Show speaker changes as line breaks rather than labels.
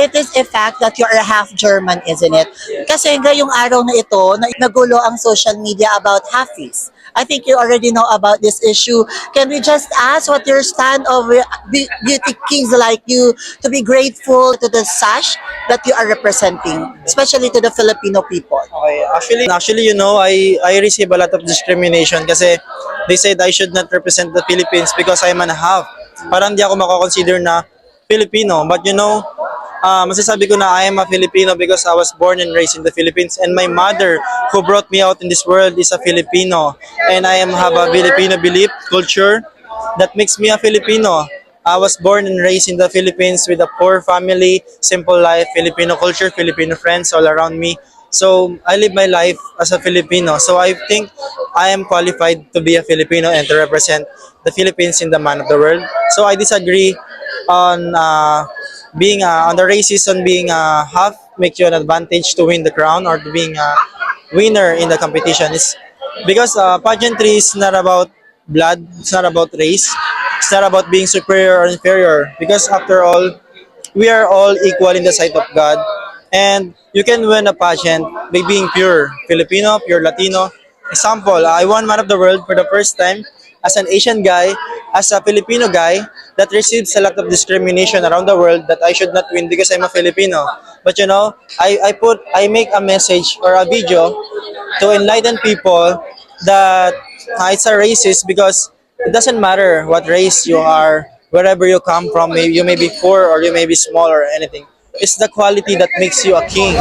It is a fact that you are half German, isn't it? Kasi ngayong araw na ito, nagulo ang social media about halfies. I think you already know about this issue. Can we just ask what your stand of beauty kings like you to be grateful to the sash that you are representing, especially to the Filipino people?
Okay, actually, I receive a lot of discrimination kasi they said I should not represent the Philippines because I'm an half. Parang di ako mako-consider na Filipino. But masasabi ko na I am a Filipino because I was born and raised in the Philippines, and my mother who brought me out in this world is a Filipino, and have a Filipino belief culture that makes me a Filipino. I was born and raised in the Philippines with a poor family, simple life, Filipino culture, Filipino friends all around me. So I live my life as a Filipino. So I think I am qualified to be a Filipino and to represent the Philippines in the man of the world. So I disagree on being on the racism, being half makes you an advantage to win the crown or to being a winner in the competition. It's because pageantry is not about blood, it's not about race, it's not about being superior or inferior. Because after all, we are all equal in the sight of God, and you can win a pageant by being pure Filipino, pure Latino. Example, I won Man of the World for the first time as an Asian guy, as a Filipino guy that receives a lot of discrimination around the world that I should not win because I'm a Filipino. But I make a message or a video to enlighten people that it's a racist because it doesn't matter what race you are, wherever you come from, you may be poor or you may be small or anything. It's the quality that makes you a king.